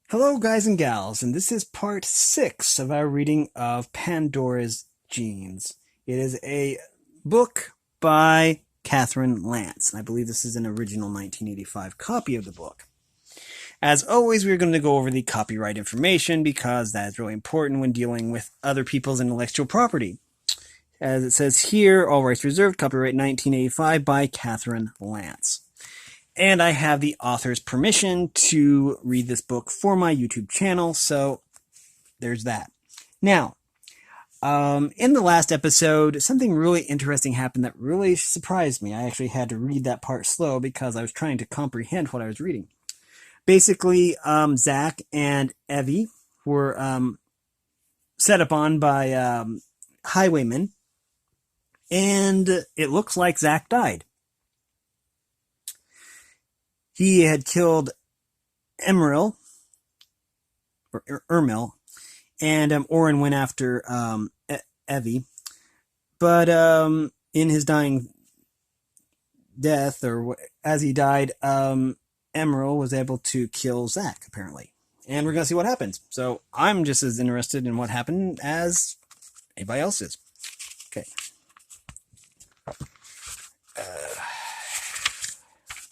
Hello, guys and gals, and this is part 6 of our reading of Pandora's Genes. It is a book by Kathryn Lance, and I believe this is an original 1985 copy of the book. As always, we're going to go over the copyright information because that is really important when dealing with other people's intellectual property. As it says here, all rights reserved, copyright 1985 by Kathryn Lance. And I have the author's permission to read this book for my YouTube channel, so there's that. Now, in the last episode, something really interesting happened that really surprised me. I actually had to read that part slow because I was trying to comprehend what I was reading. Basically, Zach and Evie were set upon by highwaymen, and it looks like Zach died. He had killed Emeril, or Ermil, and Oren went after Evie. But in his dying death, or as he died, Emeril was able to kill Zach, apparently. And we're going to see what happens. So I'm just as interested in what happened as anybody else is. Okay.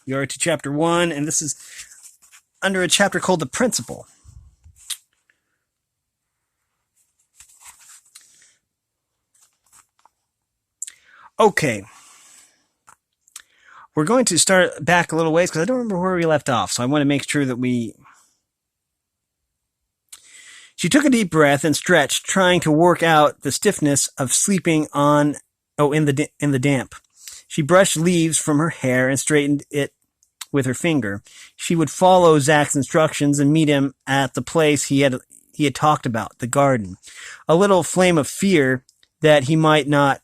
You are to chapter 1, and this is under a chapter called The Principle. Okay. We're going to start back a little ways because I don't remember where we left off, so I want to make sure that we... She took a deep breath and stretched, trying to work out the stiffness of sleeping in the damp. She brushed leaves from her hair and straightened it with her finger. She would follow Zach's instructions and meet him at the place he had talked about, the garden. A little flame of fear that he might not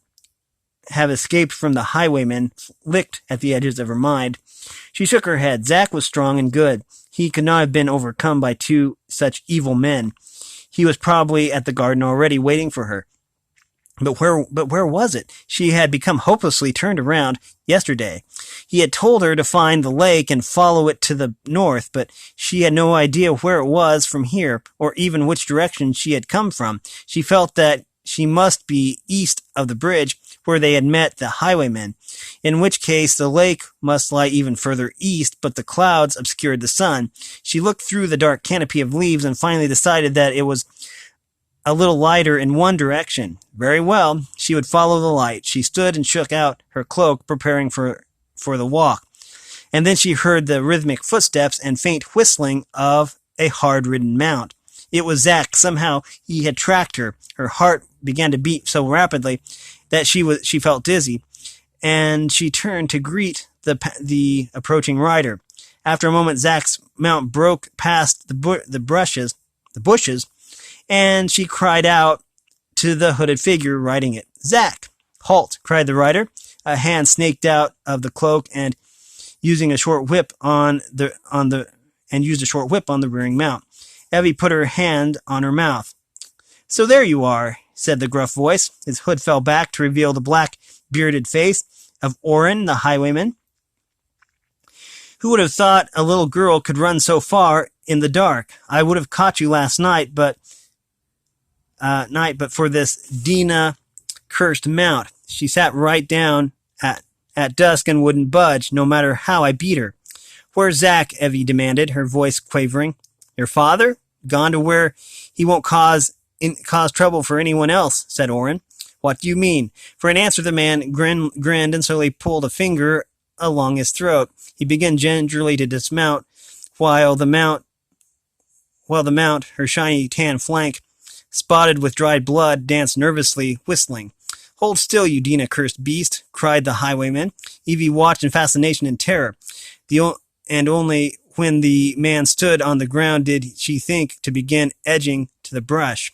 have escaped from the highwaymen licked at the edges of her mind. She shook her head. Zach was strong and good. He could not have been overcome by two such evil men. He was probably at the garden already waiting for her. But where was it? She had become hopelessly turned around yesterday. He had told her to find the lake and follow it to the north, but she had no idea where it was from here, or even which direction she had come from. She felt that she must be east of the bridge where they had met the highwaymen, in which case the lake must lie even further east, but the clouds obscured the sun. She looked through the dark canopy of leaves and finally decided that it was a little lighter in one direction. Very well, she would follow the light. She stood and shook out her cloak, preparing for the walk. And then she heard the rhythmic footsteps and faint whistling of a hard-ridden mount. It was Zach. Somehow he had tracked her. Her heart began to beat so rapidly that she felt dizzy, and she turned to greet the approaching rider. After a moment, Zach's mount broke past the bushes, and she cried out to the hooded figure riding it. "Zach!" "Halt!" cried the rider. A hand snaked out of the cloak and used a short whip on the rearing mount. Evie put her hand on her mouth. "So there you are," said the gruff voice. His hood fell back to reveal the black, bearded face of Oren, the highwayman. "Who would have thought a little girl could run so far in the dark? I would have caught you last night, but for this Dina cursed mount. She sat right down at dusk and wouldn't budge, no matter how I beat her." "Where's Zach?" Evie demanded, her voice quavering. "Your father? Gone to where he won't cause trouble for anyone else," said Oren. "What do you mean?" For an answer, the man grinned and slowly pulled a finger along his throat. He began gingerly to dismount, while the mount, her shiny tan flank, spotted with dried blood, danced nervously, whistling. "Hold still, you Dina-cursed beast," cried the highwayman. Evie watched in fascination and terror. And only when the man stood on the ground did she think to begin edging to the brush.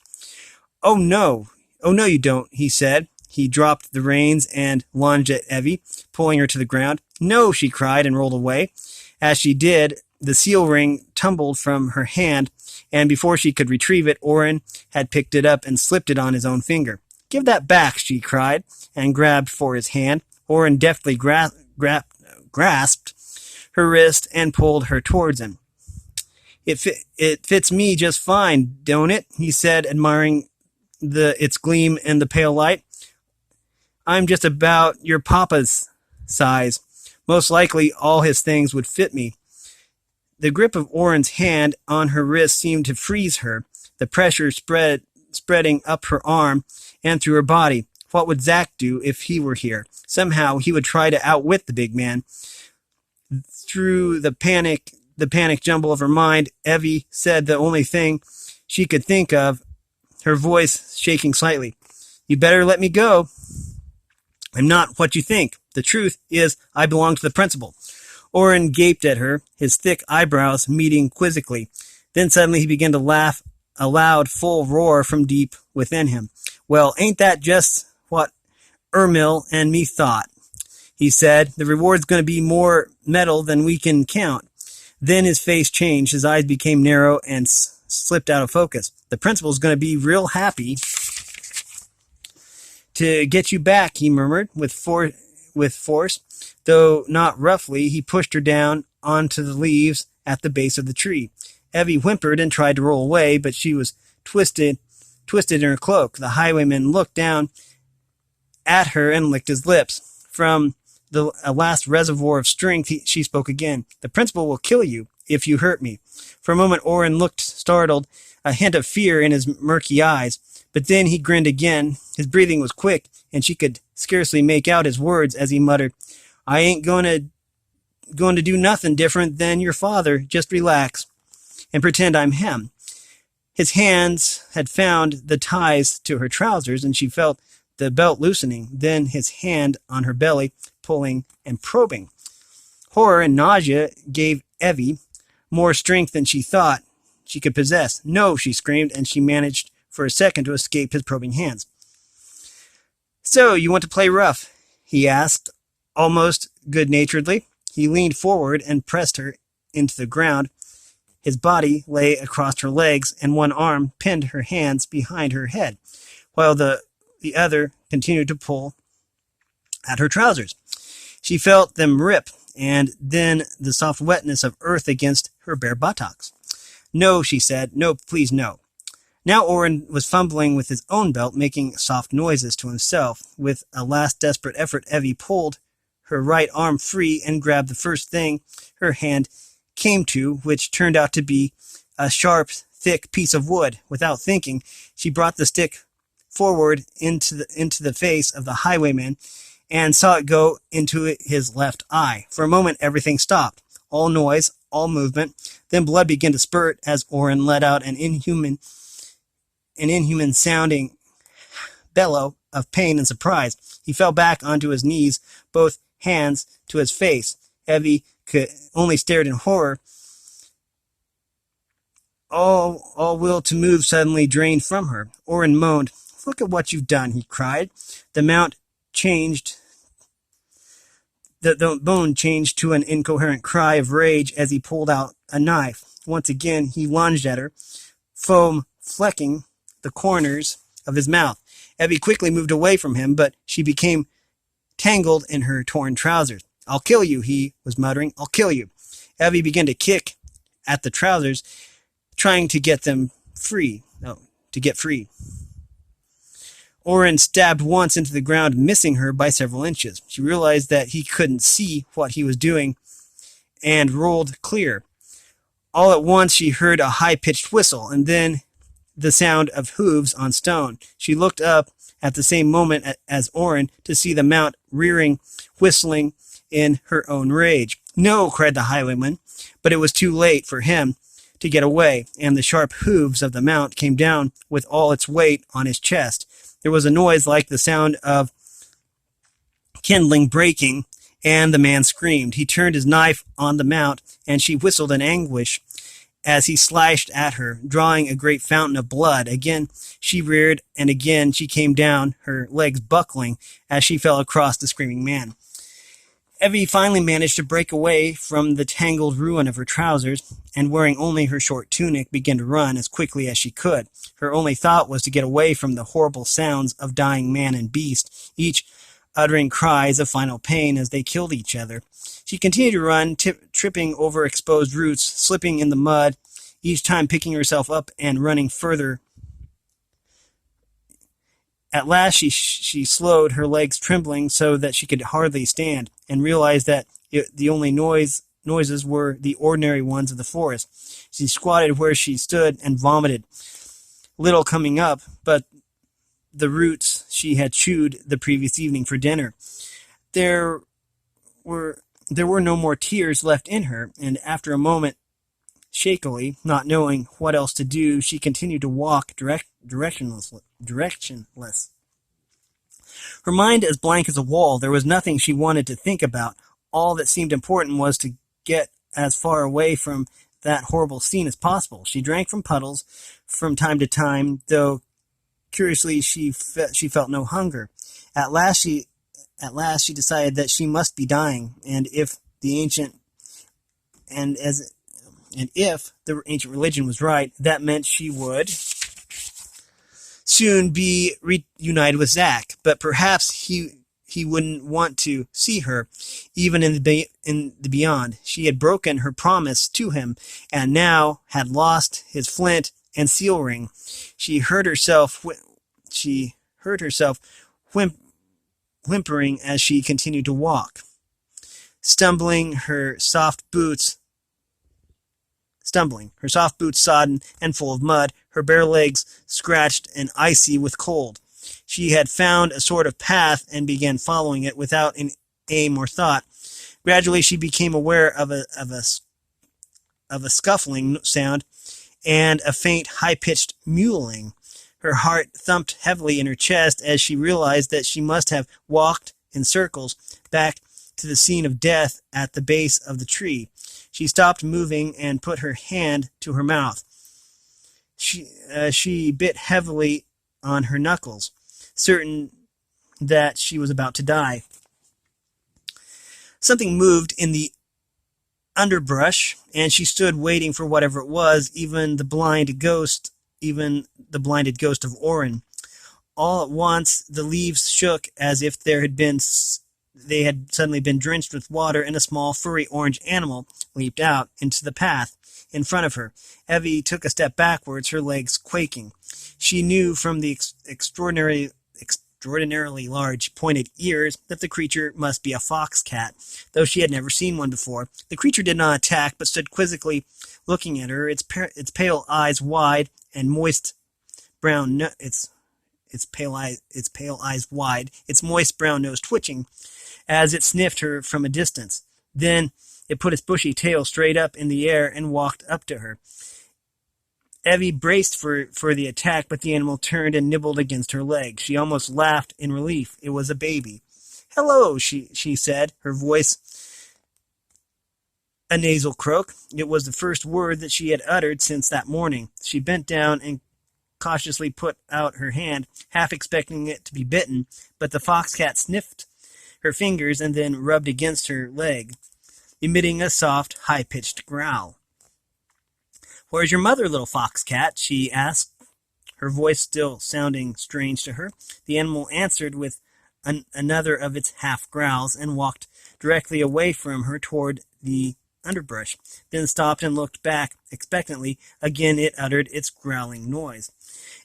Oh no, you don't," he said. He dropped the reins and lunged at Evie, pulling her to the ground. "No," she cried and rolled away. As she did, the seal ring tumbled from her hand, and before she could retrieve it, Oren had picked it up and slipped it on his own finger. "Give that back," she cried, and grabbed for his hand. Oren deftly grasped her wrist and pulled her towards him. It fits me just fine, don't it? He said, admiring its gleam in the pale light. I'm just about your papa's size. Most likely all his things would fit me. The grip of Oren's hand on her wrist seemed to freeze her, the pressure spreading up her arm and through her body. What would Zach do if he were here? Somehow he would try to outwit the big man. Through the panic jumble of her mind, Evie said the only thing she could think of, her voice shaking slightly. You better let me go. I'm not what you think. The truth is, I belong to the principal. Oren gaped at her, his thick eyebrows meeting quizzically. Then suddenly he began to laugh, a loud, full roar from deep within him. Well, ain't that just what Ermil and me thought? He said. The reward's going to be more metal than we can count. Then his face changed, his eyes became narrow and slipped out of focus. The principal's going to be real happy to get you back, he murmured with force. Though not roughly, he pushed her down onto the leaves at the base of the tree. Evie whimpered and tried to roll away, but she was twisted in her cloak. The highwayman looked down at her and licked his lips. From a last reservoir of strength, she spoke again. The principal will kill you if you hurt me. For a moment, Oren looked startled, a hint of fear in his murky eyes. But then he grinned again. His breathing was quick, and she could scarcely make out his words as he muttered, I ain't going to do nothing different than your father. Just relax and pretend I'm him. His hands had found the ties to her trousers, and she felt the belt loosening, then his hand on her belly, pulling and probing. Horror and nausea gave Evie more strength than she thought she could possess. No, she screamed, and she managed for a second to escape his probing hands. So, you want to play rough? He asked, almost good-naturedly. He leaned forward and pressed her into the ground. His body lay across her legs, and one arm pinned her hands behind her head, while the other continued to pull at her trousers. She felt them rip, and then the soft wetness of earth against her bare buttocks. No, she said. No, please, no. Now Oren was fumbling with his own belt, making soft noises to himself. With a last desperate effort, Evie pulled her right arm free and grabbed the first thing her hand came to, which turned out to be a sharp, thick piece of wood. Without thinking, she brought the stick forward into the face of the highwayman and saw it go into his left eye. For a moment, everything stopped. All noise, all movement. Then blood began to spurt as Oren let out an inhuman-sounding bellow of pain and surprise. He fell back onto his knees, both hands to his face. Evie only stared in horror. All will to move suddenly drained from her. Oren moaned. Look at what you've done, he cried. The mount changed. The bone changed to an incoherent cry of rage as he pulled out a knife. Once again, he lunged at her, foam flecking the corners of his mouth. Evie quickly moved away from him, but she became tangled in her torn trousers. I'll kill you, he was muttering. I'll kill you. Evie began to kick at the trousers, trying to get them free. To get free. Oren stabbed once into the ground, missing her by several inches. She realized that he couldn't see what he was doing and rolled clear. All at once she heard a high-pitched whistle and then the sound of hooves on stone. She looked up at the same moment as Oren to see the mount rearing, whistling in her own rage. No, cried the highwayman, but it was too late for him to get away, and the sharp hooves of the mount came down with all its weight on his chest. There was a noise like the sound of kindling breaking, and the man screamed. He turned his knife on the mount, and she whistled in anguish as he slashed at her, drawing a great fountain of blood. Again she reared, and again she came down, her legs buckling as she fell across the screaming man. Evie finally managed to break away from the tangled ruin of her trousers, and wearing only her short tunic, began to run as quickly as she could. Her only thought was to get away from the horrible sounds of dying man and beast, each uttering cries of final pain as they killed each other. She continued to run, tripping over exposed roots, slipping in the mud each time picking herself up and running further. At last she slowed, her legs trembling so that she could hardly stand, and realized that the only noises were the ordinary ones of the forest. She squatted where she stood and vomited, little coming up, but the roots she had chewed the previous evening for dinner. There were no more tears left in her, and after a moment, shakily, not knowing what else to do, she continued to walk directionless. Her mind as blank as a wall, there was nothing she wanted to think about. All that seemed important was to get as far away from that horrible scene as possible. She drank from puddles from time to time, though curiously she felt no hunger. At last she decided that she must be dying, and if the ancient religion was right, that meant she would soon be reunited with Zach. But perhaps he wouldn't want to see her, even in the beyond. She had broken her promise to him, and now had lost his flint and seal ring. She heard herself whimpering as she continued to walk, stumbling, her soft boots sodden and full of mud, her bare legs scratched and icy with cold. She had found a sort of path and began following it without an aim or thought. Gradually she became aware of a scuffling sound and a faint, high-pitched mewling. Her heart thumped heavily in her chest as she realized that she must have walked in circles back to the scene of death at the base of the tree. She stopped moving and put her hand to her mouth. She bit heavily on her knuckles, certain that she was about to die. Something moved in the underbrush, and she stood waiting for whatever it was, even the blinded ghost of Orin. All at once the leaves shook as if they had suddenly been drenched with water, and a small furry orange animal leaped out into the path in front of her. Evie took a step backwards, her legs quaking. She knew from the extraordinarily large pointed ears that the creature must be a fox cat, though she had never seen one before. The creature did not attack, but stood quizzically looking at her, its pale eyes wide and moist brown its pale eyes wide, its moist brown nose twitching as it sniffed her from a distance. Then it put its bushy tail straight up in the air and walked up to her. Evie braced for the attack, but the animal turned and nibbled against her leg. She almost laughed in relief. It was a baby. "Hello," she said, her voice a nasal croak. It was the first word that she had uttered since that morning. She bent down and cautiously put out her hand, half expecting it to be bitten, but the foxcat sniffed her fingers and then rubbed against her leg, emitting a soft, high-pitched growl. "Where's your mother, little foxcat?" she asked, her voice still sounding strange to her. The animal answered with another of its half-growls and walked directly away from her toward the underbrush, then stopped and looked back expectantly. Again it uttered its growling noise.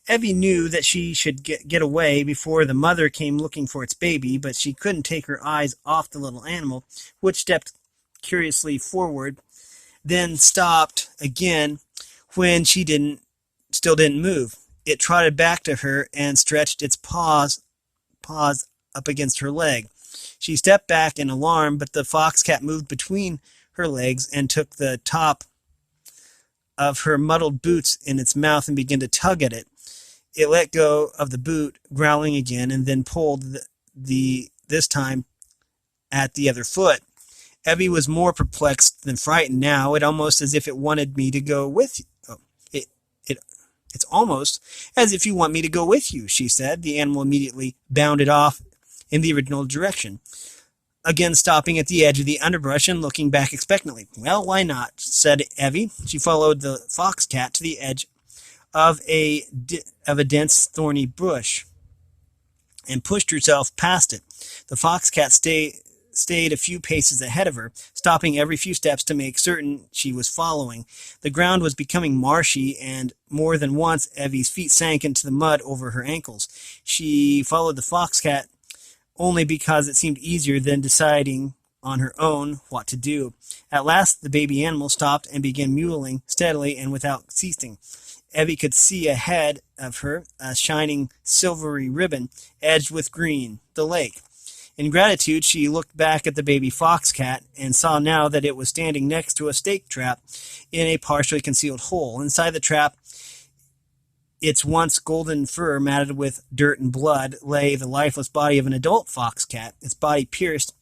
Evie knew that she should get away before the mother came looking for its baby, but she couldn't take her eyes off the little animal, which stepped curiously forward, then stopped again when she still didn't move. It trotted back to her and stretched its paws up against her leg. She stepped back in alarm, but the foxcat moved between her legs and took the top of her muddled boots in its mouth and began to tug at it. It let go of the boot, growling again, and then pulled this time at the other foot. Evie was more perplexed than frightened now. It almost as if it wanted me to go with you. It's almost as if you want me to go with you, she said. The animal immediately bounded off in the original direction, again stopping at the edge of the underbrush and looking back expectantly. "Well, why not?" said Evie. She followed the foxcat to the edge of a dense, thorny bush and pushed herself past it. The foxcat stayed a few paces ahead of her, stopping every few steps to make certain she was following. The ground was becoming marshy, and more than once Evie's feet sank into the mud over her ankles. She followed the fox cat only because it seemed easier than deciding on her own what to do. At last the baby animal stopped and began mewling steadily and without ceasing. Evie could see ahead of her a shining silvery ribbon edged with green, the lake. In gratitude, she looked back at the baby fox cat and saw now that it was standing next to a stake trap in a partially concealed hole. Inside the trap, its once golden fur matted with dirt and blood, lay the lifeless body of an adult fox cat, its body pierced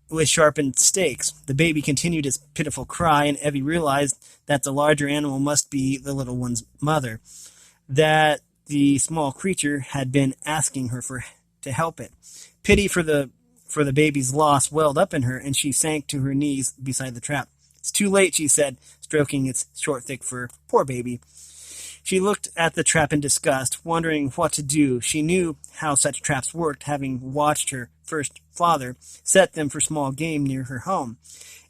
with sharpened stakes. The baby continued its pitiful cry, and Evie realized that the larger animal must be the little one's mother, that the small creature had been asking her to help it. Pity for the baby's loss welled up in her, and she sank to her knees beside the trap. "It's too late," she said, stroking its short, thick fur. "Poor baby." She looked at the trap in disgust, wondering what to do. She knew how such traps worked, having watched her first father set them for small game near her home.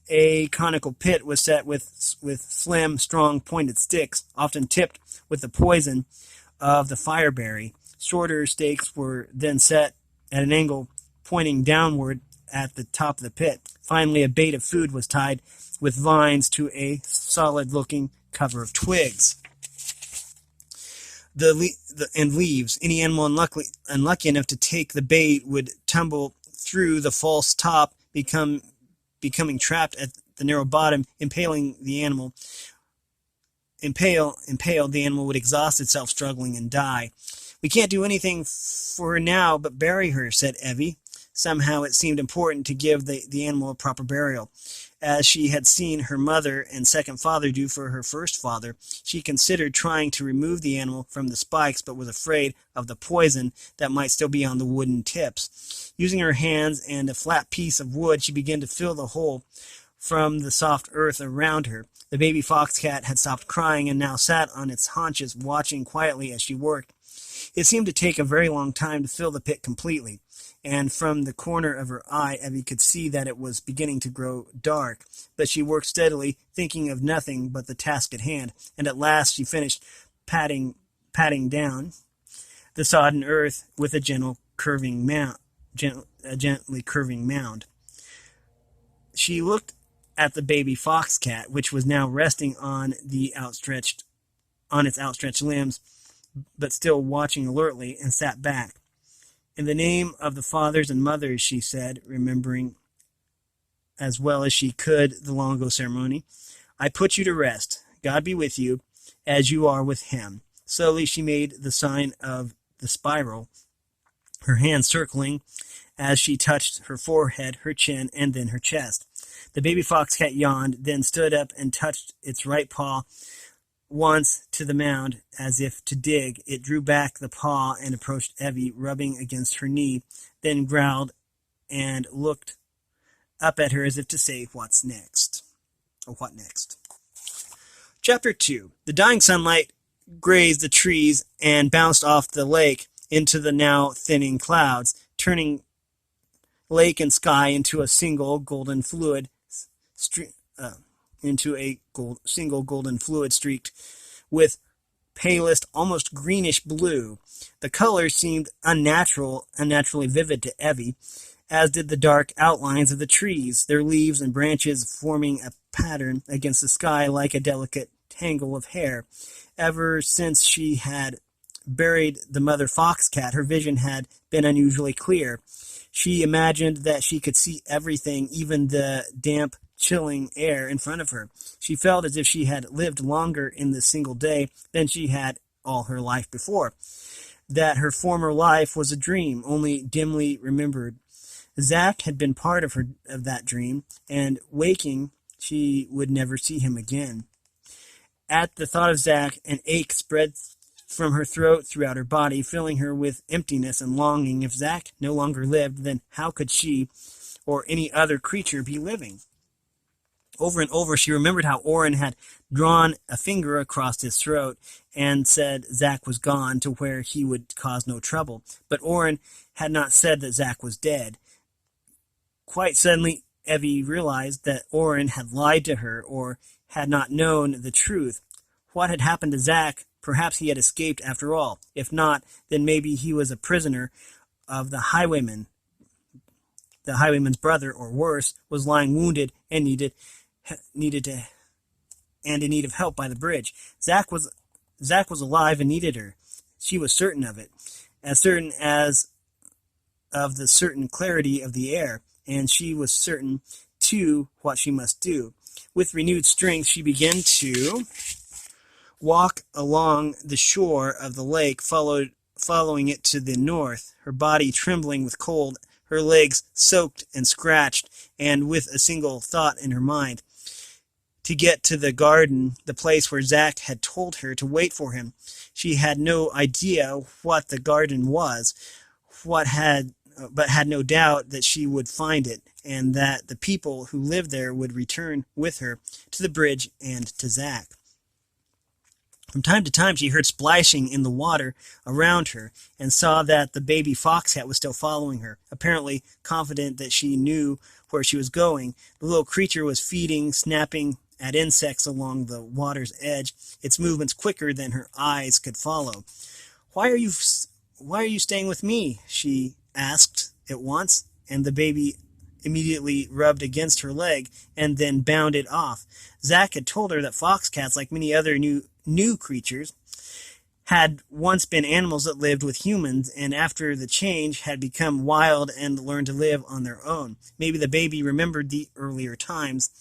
A conical pit was set with slim, strong, pointed sticks, often tipped with the poison of the fireberry. Shorter stakes were then set at an angle pointing downward at the top of the pit. Finally, a bait of food was tied with vines to a solid-looking cover of twigs and leaves. Any animal unlucky enough to take the bait would tumble through the false top, becoming trapped at the narrow bottom, impaled, the animal would exhaust itself, struggling, and die. "We can't do anything for her now but bury her," said Evie. Somehow it seemed important to give the animal a proper burial, as she had seen her mother and second father do for her first father. She considered trying to remove the animal from the spikes, but was afraid of the poison that might still be on the wooden tips. Using her hands and a flat piece of wood, she began to fill the hole from the soft earth around her. The baby fox cat had stopped crying and now sat on its haunches, watching quietly as she worked. It seemed to take a very long time to fill the pit completely, and from the corner of her eye Evie could see that it was beginning to grow dark. But she worked steadily, thinking of nothing but the task at hand, and at last she finished patting down the sodden earth with a gently curving mound. She looked at the baby fox cat, which was now resting on its outstretched limbs, but still watching alertly, and sat back. "In the name of the fathers and mothers," she said, remembering as well as she could the long ago ceremony, "I put you to rest. God be with you, as you are with him." Slowly she made the sign of the spiral, her hand circling as she touched her forehead, her chin, and then her chest. The baby fox cat yawned, then stood up and touched its right paw once to the mound, as if to dig. It drew back the paw and approached Evie, rubbing against her knee, then growled and looked up at her as if to say, "What's next?" Or what next? Chapter 2. The dying sunlight grazed the trees and bounced off the lake into the now thinning clouds, turning lake and sky into a single golden fluid streaked with palest, almost greenish blue. The color seemed unnaturally vivid to Evie, as did the dark outlines of the trees, their leaves and branches forming a pattern against the sky like a delicate tangle of hair. Ever since she had buried the mother fox cat, her vision had been unusually clear. She imagined that she could see everything, even the damp, chilling air in front of her. She felt as if she had lived longer in this single day than she had all her life before, that her former life was a dream, only dimly remembered. Zach had been part of that dream, and waking, she would never see him again. At the thought of Zach, an ache spread from her throat throughout her body, filling her with emptiness and longing. If Zach no longer lived, then how could she or any other creature be living? Over and over, she remembered how Orrin had drawn a finger across his throat and said Zach was gone to where he would cause no trouble. But Orrin had not said that Zach was dead. Quite suddenly, Evie realized that Oren had lied to her or had not known the truth. What had happened to Zack? Perhaps he had escaped after all. If not, then maybe he was a prisoner of the highwayman. The highwayman's brother, or worse, was lying wounded and needed to and in need of help by the bridge. Zack was alive and needed her. She was certain of it, as certain as of the certain clarity of the air, and she was certain, too, what she must do. With renewed strength, she began to walk along the shore of the lake, following it to the north, her body trembling with cold, her legs soaked and scratched, and with a single thought in her mind: to get to the garden, the place where Zack had told her to wait for him. She had no idea what the garden was, but had no doubt that she would find it, and that the people who lived there would return with her to the bridge and to Zack. From time to time, she heard splashing in the water around her and saw that the baby foxcat was still following her, apparently confident that she knew where she was going. The little creature was feeding, snapping at insects along the water's edge, its movements quicker than her eyes could follow. Why are you staying with me?" she asked at once, and the baby immediately rubbed against her leg and then bounded off. Zack had told her that foxcats, like many other new creatures, had once been animals that lived with humans, and after the change had become wild and learned to live on their own. Maybe the baby remembered the earlier times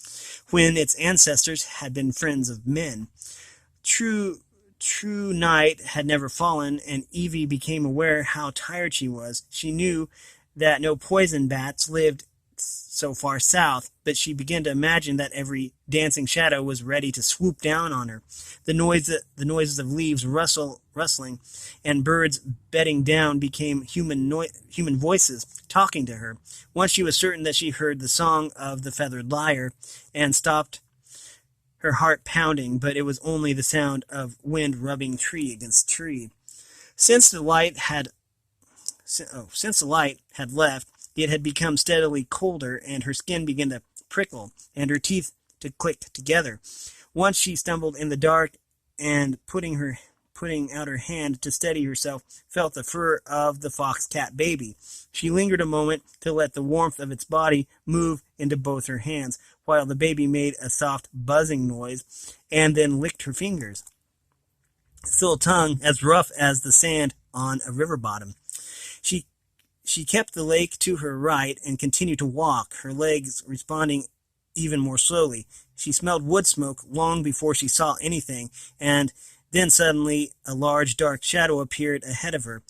when its ancestors had been friends of men. True night had never fallen, and Evie became aware how tired she was. She knew that no poison bats lived so far south, but she began to imagine that every dancing shadow was ready to swoop down on her. The noises of leaves rustling and birds bedding down became human voices talking to her. Once she was certain that she heard the song of the feathered lyre and stopped her heart pounding, but it was only the sound of wind rubbing tree against tree. Since the light had left, it had become steadily colder, and her skin began to prickle, and her teeth to click together. Once she stumbled in the dark, and putting out her hand to steady herself, felt the fur of the fox-cat baby. She lingered a moment to let the warmth of its body move into both her hands, while the baby made a soft buzzing noise, and then licked her fingers. Its little tongue as rough as the sand on a river bottom. She kept the lake to her right and continued to walk, her legs responding even more slowly. She smelled wood smoke long before she saw anything, and then suddenly a large dark shadow appeared ahead of her,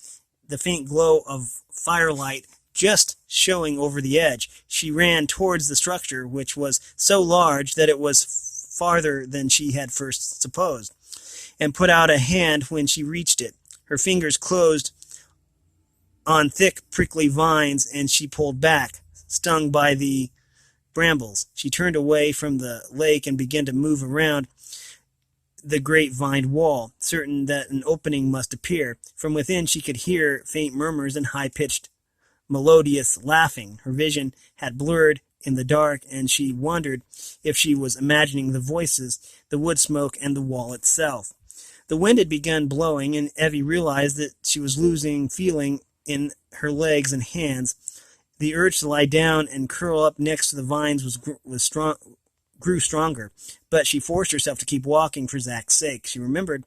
the faint glow of firelight just showing over the edge. She ran towards the structure, which was so large that it was farther than she had first supposed, and put out a hand when she reached it. Her fingers closed on thick, prickly vines, and she pulled back, stung by the brambles. She turned away from the lake and began to move around the great vined wall, certain that an opening must appear. From within she could hear faint murmurs and high-pitched, melodious laughing. Her vision had blurred in the dark, and she wondered if she was imagining the voices, the wood smoke, and the wall itself. The wind had begun blowing, and Evie realized that she was losing feeling in her legs and hands. The urge to lie down and curl up next to the vines grew stronger, but she forced herself to keep walking for Zack's sake. She remembered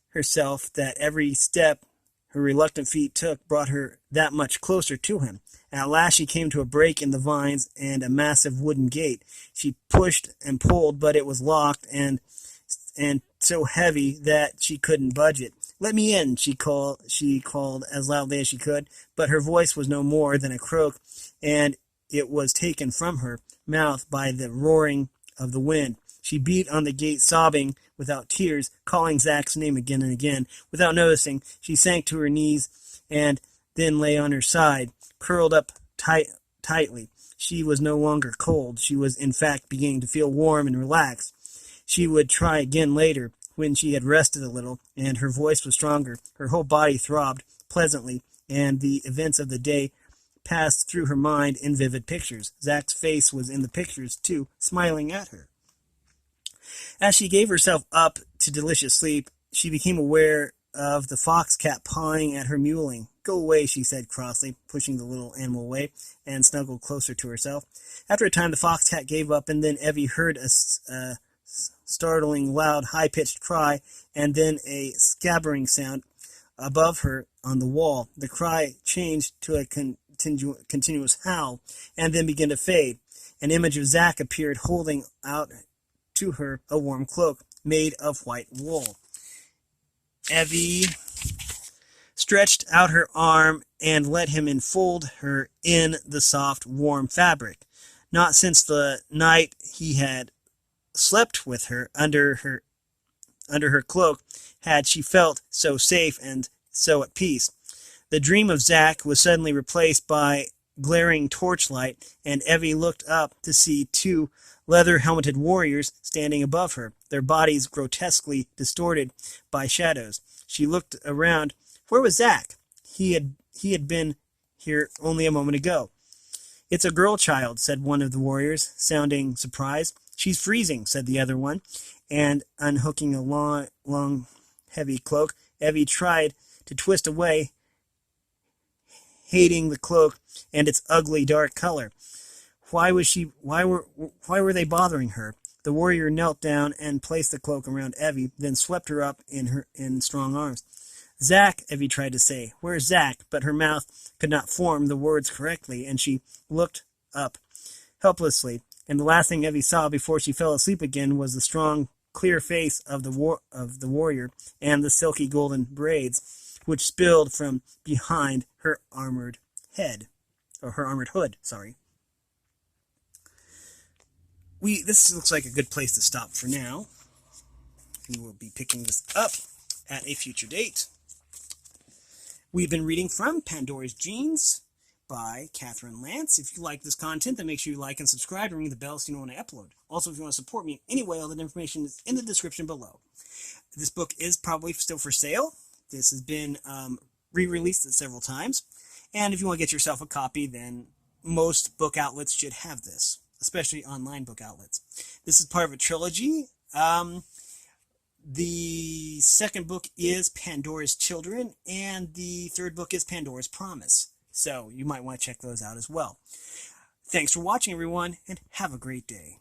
herself that every step her reluctant feet took brought her that much closer to him. At last she came to a break in the vines and a massive wooden gate. She pushed and pulled, but it was locked and so heavy that she couldn't budge it. "Let me in," she called as loudly as she could, but her voice was no more than a croak, and it was taken from her mouth by the roaring of the wind. She beat on the gate, sobbing without tears, calling Zack's name again and again. Without noticing, she sank to her knees and then lay on her side, curled up tightly. She was no longer cold. She was, in fact, beginning to feel warm and relaxed. She would try again later, when she had rested a little, and her voice was stronger. Her whole body throbbed pleasantly, and the events of the day passed through her mind in vivid pictures. Zach's face was in the pictures, too, smiling at her. As she gave herself up to delicious sleep, she became aware of the fox cat pawing at her mewling. "Go away," she said crossly, pushing the little animal away, and snuggled closer to herself. After a time, the fox cat gave up, and then Evie heard a startling, loud, high-pitched cry, and then a scabbering sound above her on the wall. The cry changed to a continuous howl, and then began to fade. An image of Zach appeared, holding out to her a warm cloak made of white wool. Evie stretched out her arm and let him enfold her in the soft, warm fabric. Not since the night he had slept with her under her cloak had she felt so safe and so at peace. The dream of Zach was suddenly replaced by glaring torchlight, and Evie looked up to see two leather-helmeted warriors standing above her, their bodies grotesquely distorted by shadows. She looked around. Where was Zach? He had been here only a moment ago. "It's a girl child," said one of the warriors, sounding surprised. "She's freezing," said the other one, and unhooking a long, heavy cloak, Evie tried to twist away, hating the cloak and its ugly dark color. Why were they bothering her? The warrior knelt down and placed the cloak around Evie, then swept her up in strong arms. "Zach," Evie tried to say. "Where's Zach?" But her mouth could not form the words correctly, and she looked up helplessly. And the last thing Evie saw before she fell asleep again was the strong, clear face of the warrior and the silky golden braids, which spilled from behind her armored head, or her armored hood. Sorry. This looks like a good place to stop for now. We will be picking this up at a future date. We've been reading from Pandora's Genes by Kathryn Lance. If you like this content, then make sure you like and subscribe and ring the bell so you know when I upload. Also, if you want to support me in any way, all that information is in the description below. This book is probably still for sale. This has been re-released several times. And if you want to get yourself a copy, then most book outlets should have this, especially online book outlets. This is part of a trilogy. The second book is Pandora's Children, and the third book is Pandora's Promise. So you might want to check those out as well. Thanks for watching, everyone, and have a great day.